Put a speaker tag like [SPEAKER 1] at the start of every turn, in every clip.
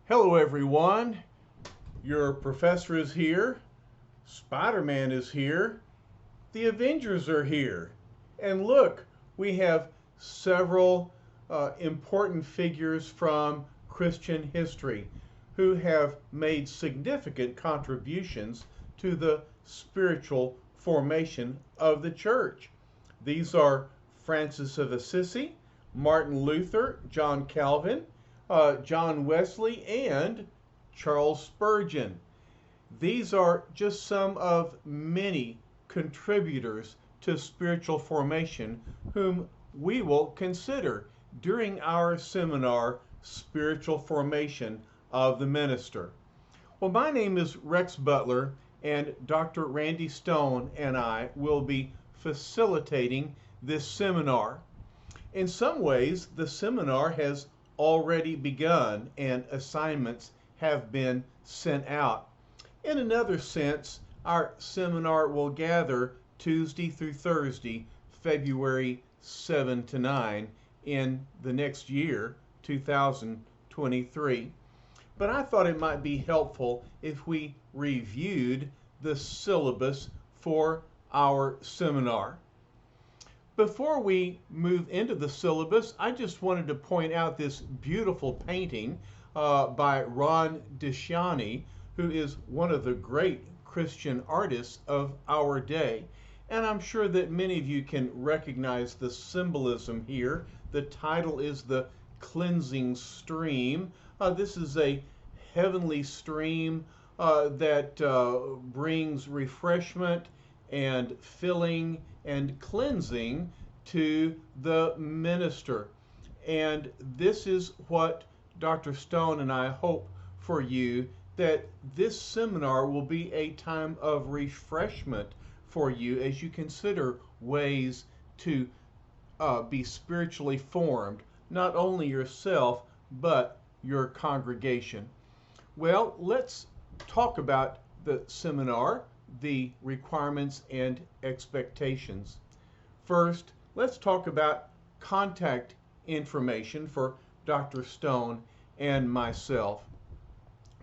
[SPEAKER 1] Hello everyone, your professor is here, Spider-Man is here, the Avengers are here, and look, we have several important figures from Christian history who have made significant contributions to the spiritual formation of the church. These are Francis of Assisi, Martin Luther, John Calvin, John Wesley, and Charles Spurgeon. These are just some of many contributors to spiritual formation whom we will consider during our seminar, Spiritual Formation of the Minister. Well, my name is Rex Butler, and Dr. Randy Stone and I will be facilitating this seminar. In some ways, the seminar has already begun and assignments have been sent out. In another sense, our seminar will gather Tuesday through Thursday, February 7 to 9 in the next year, 2023. But I thought it might be helpful if we reviewed the syllabus for our seminar. Before we move into the syllabus, I just wanted to point out this beautiful painting by Ron Disciani, who is one of the great Christian artists of our day. And I'm sure that many of you can recognize the symbolism here. The title is The Cleansing Stream. This is a heavenly stream that brings refreshment and filling and cleansing to the minister. And this is what Dr. Stone and I hope for you, that this seminar will be a time of refreshment for you as you consider ways to be spiritually formed, not only yourself, but your congregation. Well, let's talk about the seminar, the requirements and expectations. First, let's talk about contact information for Dr. Stone and myself.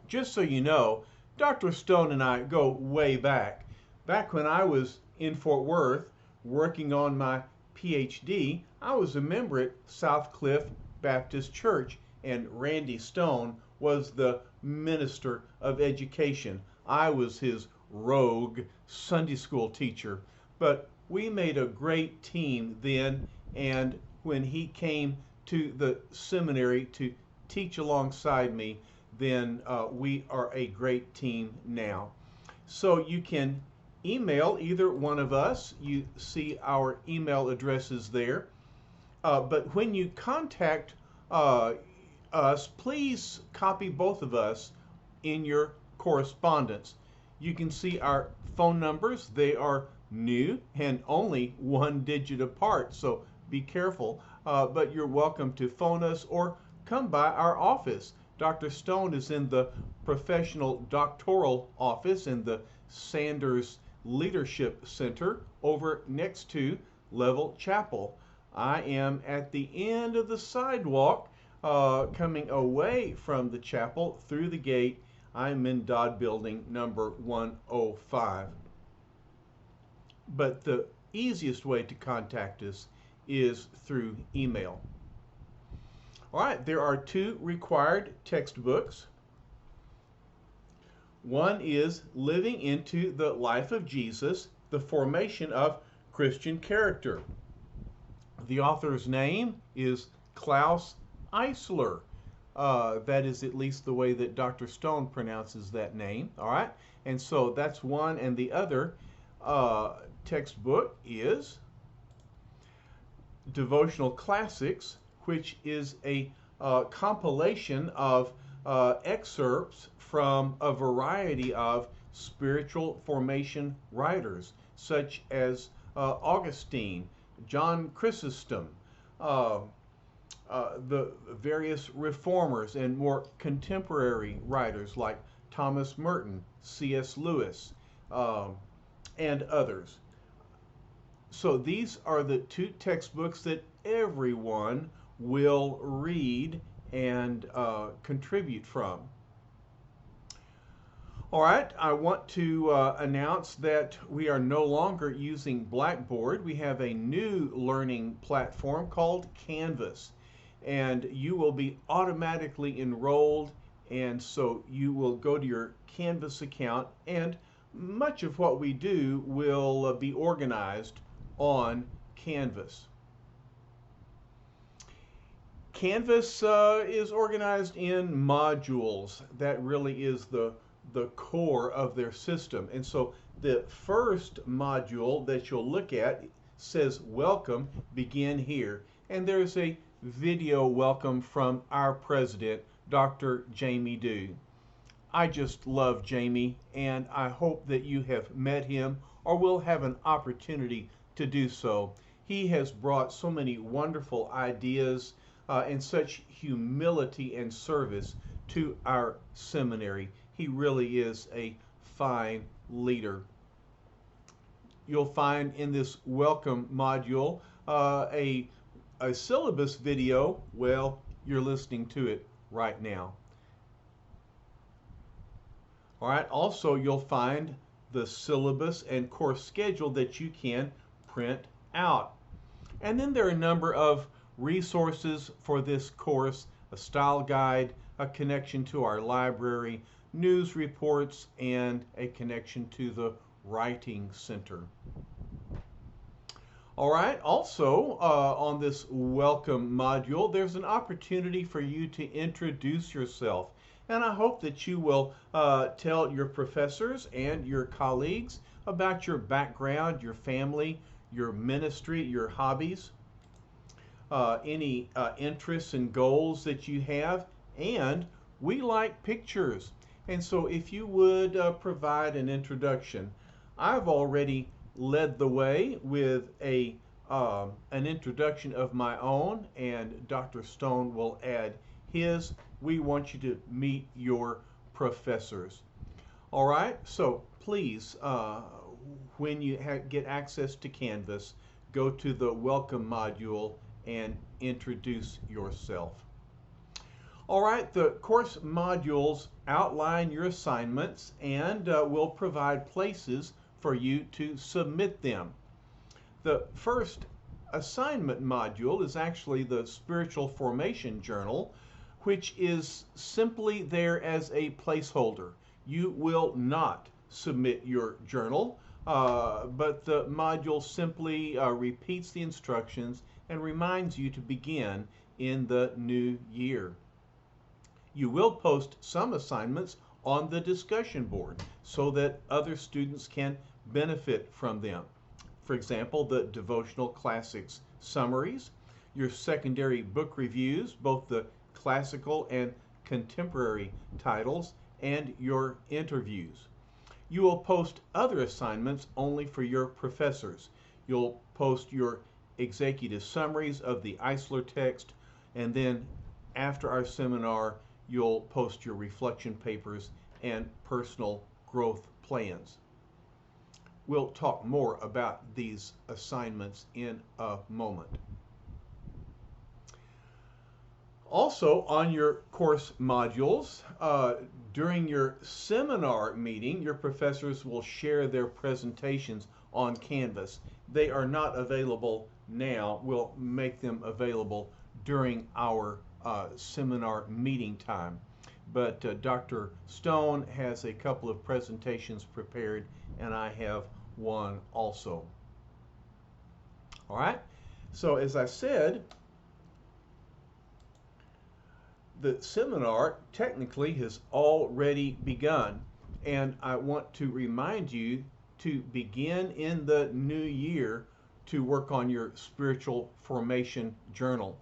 [SPEAKER 1] Just so you know, Dr. Stone and I go way back. Back when I was in Fort Worth working on my PhD, I was a member at South Cliff Baptist Church, and Randy Stone was the minister of education. I was his rogue Sunday school teacher, but we made a great team then, and when he came to the seminary to teach alongside me, then we are a great team now. So you can email either one of us. You see our email addresses there. But when you contact us, please copy both of us in your correspondence. You can see our phone numbers. They are new and only one digit apart, so be careful. But you're welcome to phone us or come by our office. Dr. Stone is in the professional doctoral office in the Sanders Leadership Center over next to Level Chapel. I am at the end of the sidewalk coming away from the chapel through the gate. I'm in Dodd Building number 105. But the easiest way to contact us is through email. All right, there are two required textbooks. One is Living into the Life of Jesus, the Formation of Christian Character. The author's name is Klaus Eisler. That is at least the way that Dr. Stone pronounces that name. All right, and so that's one, and the other textbook is Devotional Classics, which is a compilation of excerpts from a variety of spiritual formation writers, such as Augustine, John Chrysostom, the various reformers and more contemporary writers like Thomas Merton, C.S. Lewis, and others. So these are the two textbooks that everyone will read and contribute from. All right, I want to announce that we are no longer using Blackboard. We have a new learning platform called Canvas, and you will be automatically enrolled, and so you will go to your Canvas account, and much of what we do will be organized on Canvas. Canvas is organized in modules. That really is the core of their system. And so the first module that you'll look at says welcome, begin here. And there's a video welcome from our president, Dr. Jamie Dew. I just love Jamie, and I hope that you have met him or will have an opportunity to do so. He has brought so many wonderful ideas and such humility and service to our seminary. He really is a fine leader. You'll find in this welcome module a syllabus video. Well, you're listening to it right now. All right, also you'll find the syllabus and course schedule that you can print out. And then there are a number of resources for this course, a style guide, a connection to our library, news reports, and a connection to the Writing Center. All right, also on this welcome module, there's an opportunity for you to introduce yourself. And I hope that you will tell your professors and your colleagues about your background, your family, your ministry, your hobbies, any interests and goals that you have. And we like pictures. And so if you would provide an introduction. I've already led the way with an introduction of my own, and Dr. Stone will add his. We want you to meet your professors. All right, so please, when you get access to Canvas, go to the welcome module and introduce yourself. All right, the course modules outline your assignments and will provide places for you to submit them. The first assignment module is actually the Spiritual Formation Journal, which is simply there as a placeholder. You will not submit your journal, but the module simply repeats the instructions and reminds you to begin in the new year. You will post some assignments on the discussion board so that other students can benefit from them. For example, the devotional classics summaries, your secondary book reviews, both the classical and contemporary titles, and your interviews. You will post other assignments only for your professors. You'll post your executive summaries of the Eisler text, and then after our seminar, you'll post your reflection papers and personal growth plans. We'll talk more about these assignments in a moment. Also, on your course modules, during your seminar meeting, your professors will share their presentations on Canvas. They are not available now. We'll make them available during our seminar meeting time. But Dr. Stone has a couple of presentations prepared, and I have one also. All right, so as I said, the seminar technically has already begun, and I want to remind you to begin in the new year to work on your spiritual formation journal.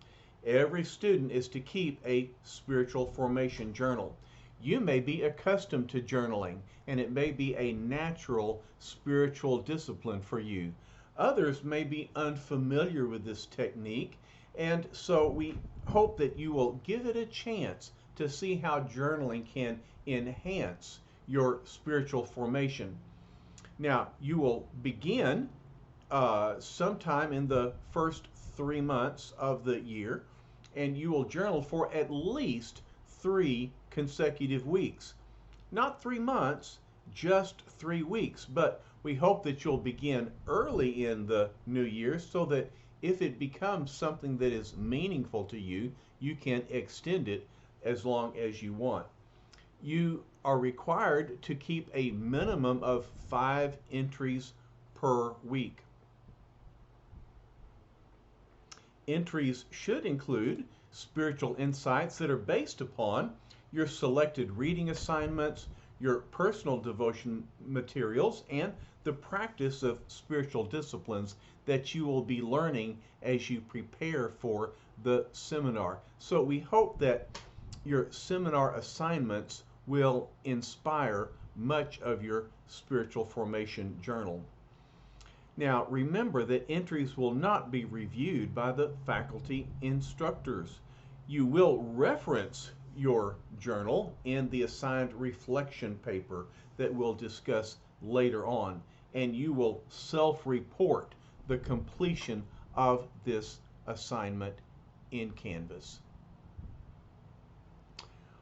[SPEAKER 1] Every student is to keep a spiritual formation journal. You may be accustomed to journaling, and it may be a natural spiritual discipline for you. Others may be unfamiliar with this technique, and so we hope that you will give it a chance to see how journaling can enhance your spiritual formation. Now, you will begin sometime in the first 3 months of the year, and you will journal for at least 3 consecutive weeks. not 3 months, just 3 weeks. But we hope that you'll begin early in the new year so that if it becomes something that is meaningful to you, you can extend it as long as you want. You are required to keep a minimum of 5 entries per week. Entries should include spiritual insights that are based upon your selected reading assignments, your personal devotion materials, and the practice of spiritual disciplines that you will be learning as you prepare for the seminar. So we hope that your seminar assignments will inspire much of your spiritual formation journal. Now, remember that entries will not be reviewed by the faculty instructors. You will reference your journal in the assigned reflection paper that we'll discuss later on, and you will self-report the completion of this assignment in Canvas.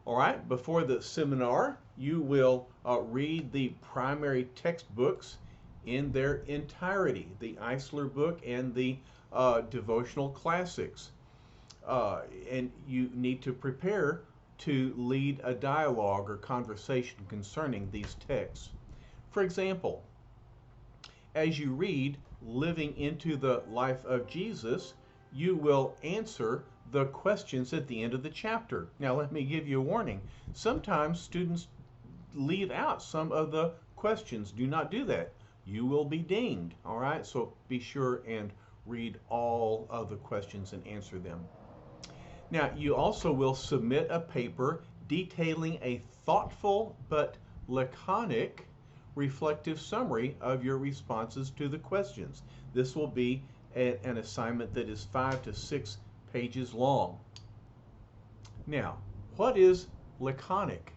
[SPEAKER 1] All right, before the seminar, you will read the primary textbooks in their entirety, the Eisler book and the devotional classics. And you need to prepare to lead a dialogue or conversation concerning these texts. For example, as you read Living into the Life of Jesus, you will answer the questions at the end of the chapter. Now, let me give you a warning. Sometimes students leave out some of the questions. Do not do that. You will be dinged, all right? So be sure and read all of the questions and answer them. Now, you also will submit a paper detailing a thoughtful but laconic reflective summary of your responses to the questions. This will be an assignment that is 5 to 6 pages long. Now, what is laconic?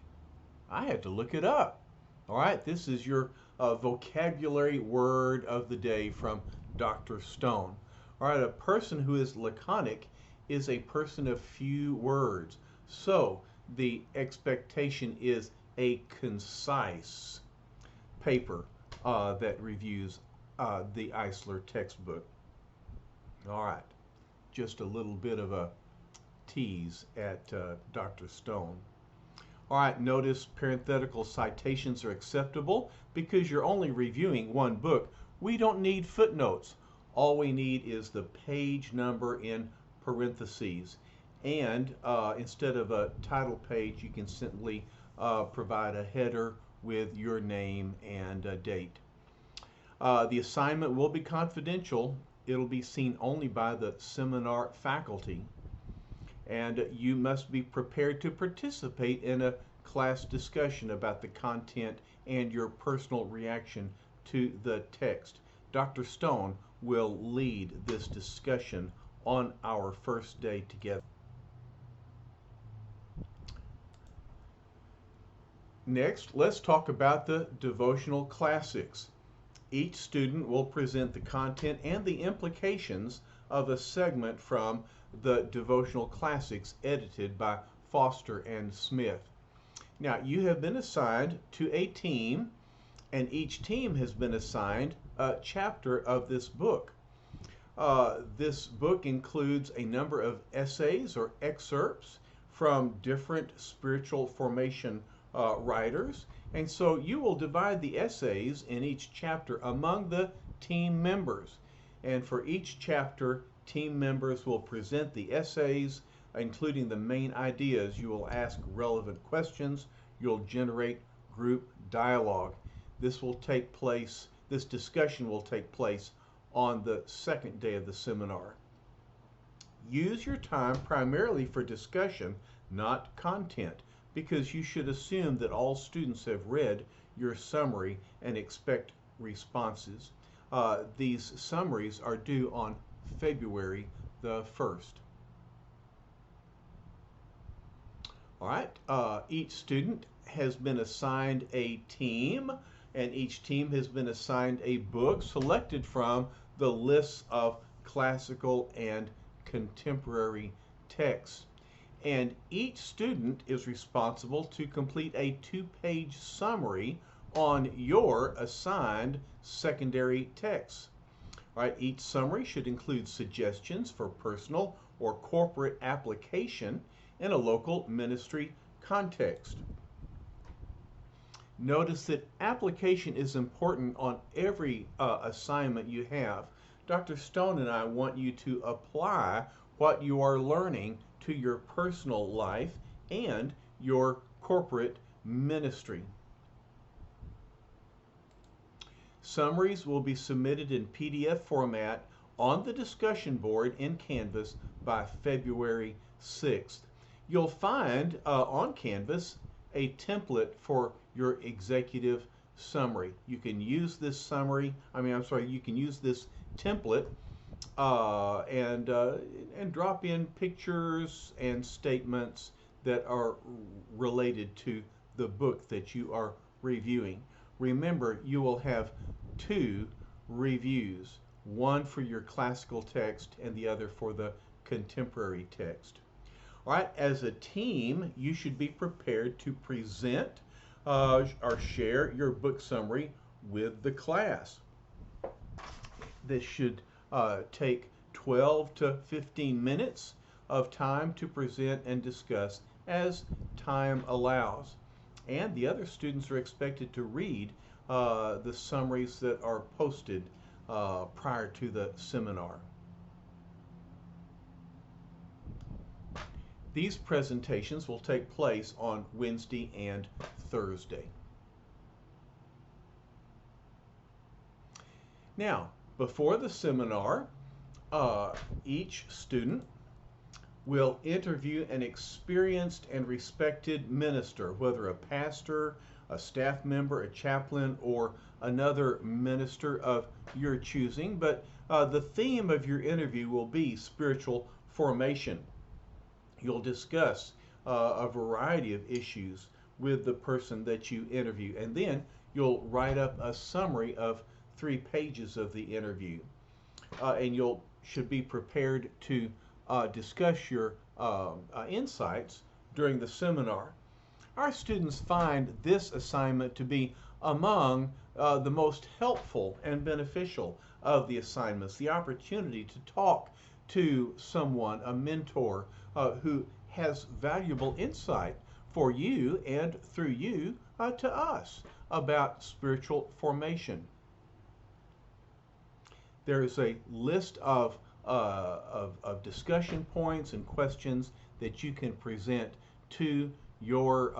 [SPEAKER 1] I had to look it up. All right, this is your vocabulary word of the day from Dr. Stone. All right, a person who is laconic is a person of few words. So the expectation is a concise paper that reviews the Eisler textbook. All right, just a little bit of a tease at Dr. Stone. All right, notice parenthetical citations are acceptable because you're only reviewing one book. We don't need footnotes. All we need is the page number in parentheses. And instead of a title page, you can simply provide a header with your name and date. The assignment will be confidential. It'll be seen only by the seminar faculty. And you must be prepared to participate in a class discussion about the content and your personal reaction to the text. Dr. Stone will lead this discussion on our first day together. Next, let's talk about the devotional classics. Each student will present the content and the implications of a segment from the devotional classics edited by Foster and Smith. Now, you have been assigned to a team, and each team has been assigned a chapter of this book. This book includes a number of essays or excerpts from different spiritual formation writers, and so you will divide the essays in each chapter among the team members. And for each chapter, team members will present the essays, including the main ideas. You will ask relevant questions. You'll generate group dialogue. This discussion will take place on the second day of the seminar. Use your time primarily for discussion, not content, because you should assume that all students have read your summary and expect responses. These summaries are due on February the 1st. All right, each student has been assigned a team, and each team has been assigned a book selected from the lists of classical and contemporary texts. And each student is responsible to complete a 2-page summary on your assigned secondary texts. All right, each summary should include suggestions for personal or corporate application in a local ministry context. Notice that application is important on every assignment you have. Dr. Stone and I want you to apply what you are learning to your personal life and your corporate ministry. Summaries will be submitted in PDF format on the discussion board in Canvas by February 6th. You'll find on Canvas a template for your executive summary. You can use this you can use this template and drop in pictures and statements that are related to the book that you are reviewing. Remember, you will have 2 reviews, one for your classical text and the other for the contemporary text. All right, as a team, you should be prepared to present or share your book summary with the class. This should take 12 to 15 minutes of time to present and discuss as time allows. And the other students are expected to read the summaries that are posted prior to the seminar. These presentations will take place on Wednesday and Thursday. Now, before the seminar, each student will interview an experienced and respected minister, whether a pastor, a staff member, a chaplain, or another minister of your choosing. But the theme of your interview will be spiritual formation. You'll discuss a variety of issues with the person that you interview, and then you'll write up a summary of 3 pages of the interview. And you should be prepared to discuss your insights during the seminar. Our students find this assignment to be among the most helpful and beneficial of the assignments. The opportunity to talk to someone, a mentor, who has valuable insight for you and through you to us about spiritual formation. There is a list of discussion points and questions that you can present to your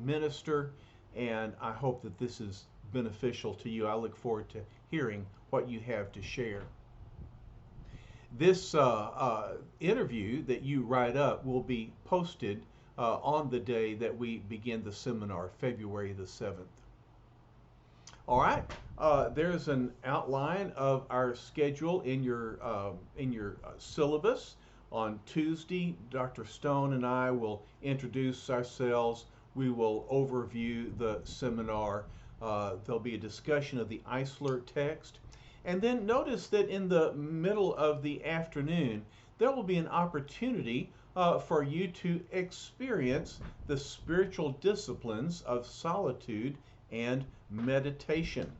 [SPEAKER 1] minister, and I hope that this is beneficial to you. I look forward to hearing what you have to share. This interview that you write up will be posted on the day that we begin the seminar, February the 7th. All right, there's an outline of our schedule in your syllabus. On Tuesday, Dr. Stone and I will introduce ourselves. We will overview the seminar. There'll be a discussion of the Eisler text. And then notice that in the middle of the afternoon, there will be an opportunity for you to experience the spiritual disciplines of solitude and meditation.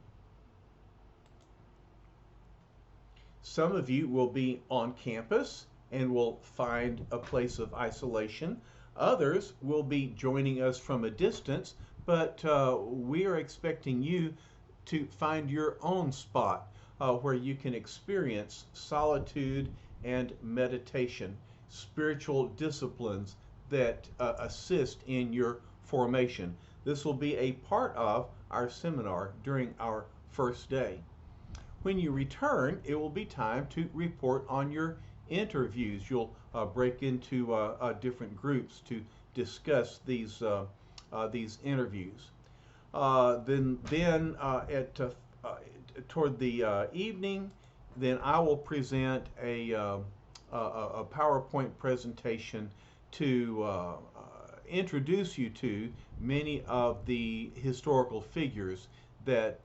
[SPEAKER 1] Some of you will be on campus and will find a place of isolation. Others will be joining us from a distance, but we are expecting you to find your own spot where you can experience solitude and meditation, spiritual disciplines that assist in your formation. This will be a part of our seminar during our first day. When you return, it will be time to report on your interviews. You'll break into different groups to discuss these interviews. Toward the evening, then I will present a PowerPoint presentation to introduce you to many of the historical figures that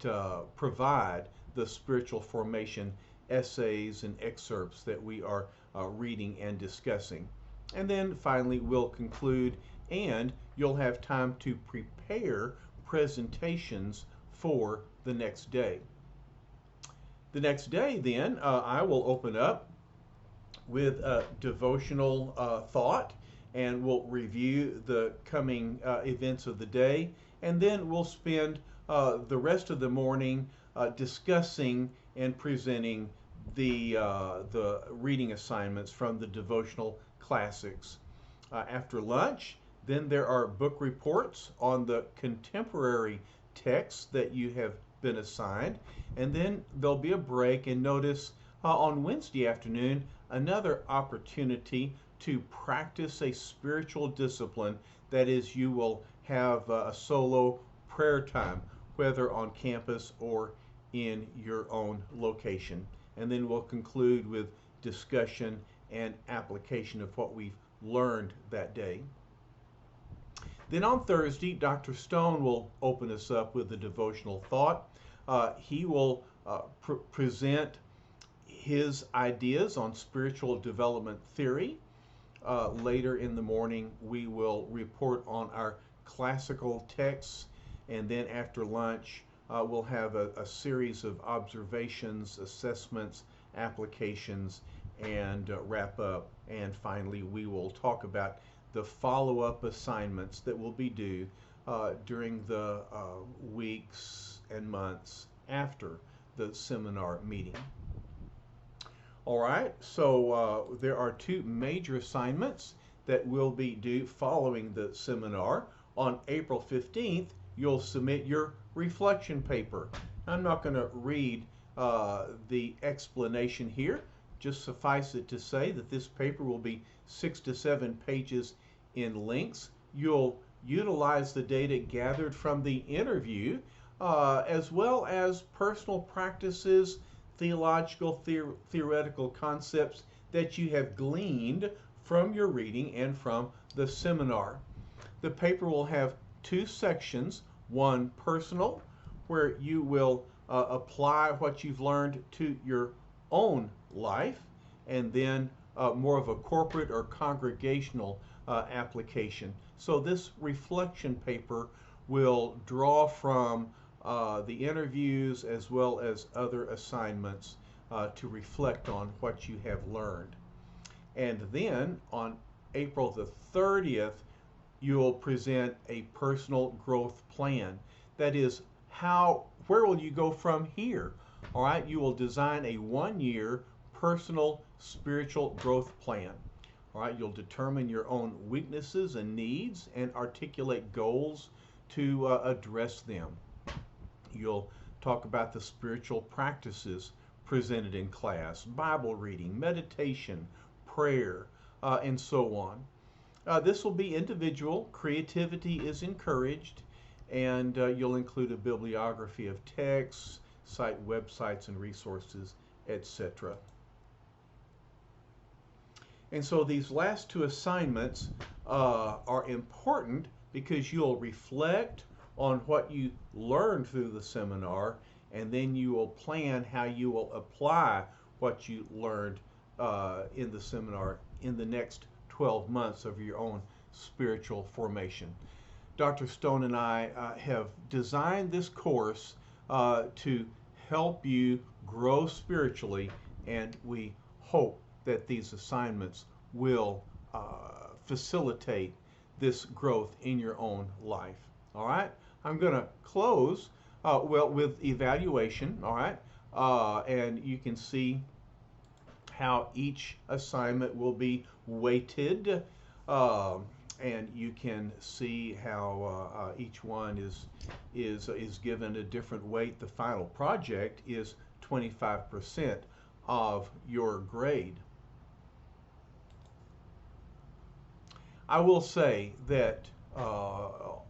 [SPEAKER 1] provide the spiritual formation essays and excerpts that we are reading and discussing. And then finally we'll conclude, and you'll have time to prepare presentations for the next day. The next day then I will open up with a devotional thought, and we'll review the coming events of the day, and then we'll spend the rest of the morning discussing and presenting the reading assignments from the devotional classics. After lunch, then there are book reports on the contemporary texts that you have been assigned, and then there'll be a break. And notice on Wednesday afternoon, another opportunity to practice a spiritual discipline. That is, you will have a solo prayer time, whether on campus or in your own location. And then we'll conclude with discussion and application of what we've learned that day. Then on Thursday, Dr. Stone will open us up with a devotional thought. He will present his ideas on spiritual development theory. Later in the morning, we will report on our classical texts, and then after lunch, we'll have a series of observations, assessments, applications, and wrap up. And finally, we will talk about the follow-up assignments that will be due during the weeks and months after the seminar meeting. All right, so there are two major assignments that will be due following the seminar. On April 15th, you'll submit your reflection paper. I'm not going to read the explanation here. Just suffice it to say that this paper will be 6 to 7 pages in length. You'll utilize the data gathered from the interview as well as personal practices, theological, theoretical concepts that you have gleaned from your reading and from the seminar. The paper will have two sections, one personal, where you will apply what you've learned to your own life, and then more of a corporate or congregational application. So this reflection paper will draw from the interviews as well as other assignments to reflect on what you have learned. And then on April the 30th, you'll present a personal growth plan. That is, where will you go from here? All right, you will design a 1-year personal spiritual growth plan. All right, you'll determine your own weaknesses and needs and articulate goals to address them. You'll talk about the spiritual practices presented in class, Bible reading, meditation, prayer, and so on. This will be individual. Creativity is encouraged, and you'll include a bibliography of texts, cite websites and resources, etc. And so these last two assignments are important because you'll reflect on what you learned through the seminar, and then you will plan how you will apply what you learned in the seminar in the next 12 months of your own spiritual formation. Dr. Stone and I have designed this course to help you grow spiritually, and we hope that these assignments will facilitate this growth in your own life. All right, I'm going to close with evaluation. All right, and you can see how each assignment will be weighted, and you can see how each one is given a different weight. The final project is 25% of your grade. I will say that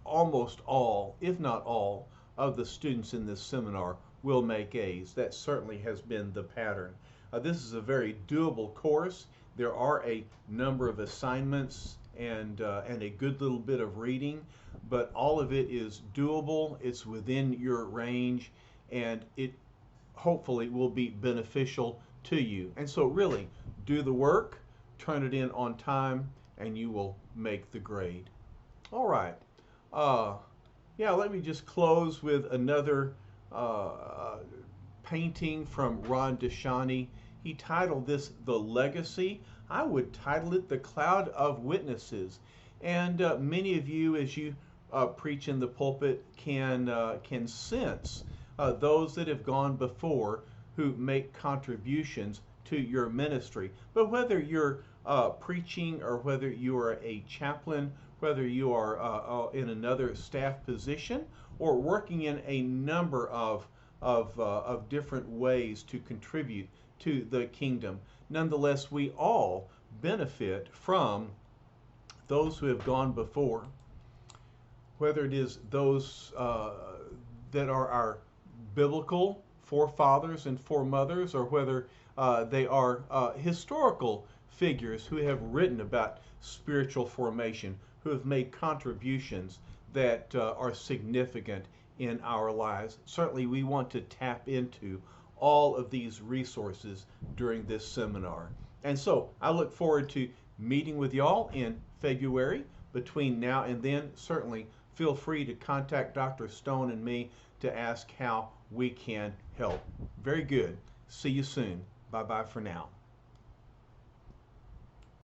[SPEAKER 1] almost all, if not all, of the students in this seminar will make A's. That certainly has been the pattern. This is a very doable course. There are a number of assignments and a good little bit of reading, but all of it is doable. It's within your range, and it hopefully will be beneficial to you. And so really, do the work, turn it in on time, and you will make the grade. All right. Yeah, let me just close with another painting from Ron Deshani. He titled this The Legacy. I would title it The Cloud of Witnesses. And many of you, as you preach in the pulpit, can sense those that have gone before who make contributions to your ministry. But whether you're preaching or whether you are a chaplain, whether you are in another staff position or working in a number of different ways to contribute to the kingdom, nonetheless, we all benefit from those who have gone before, whether it is those that are our biblical forefathers and foremothers, or whether they are historical figures who have written about spiritual formation, who have made contributions that are significant in our lives. Certainly, we want to tap into all of these resources during this seminar. And so I look forward to meeting with y'all in February. Between now and then, certainly feel free to contact Dr. Stone and me to ask how we can help. Very good. See you soon. Bye-bye for now.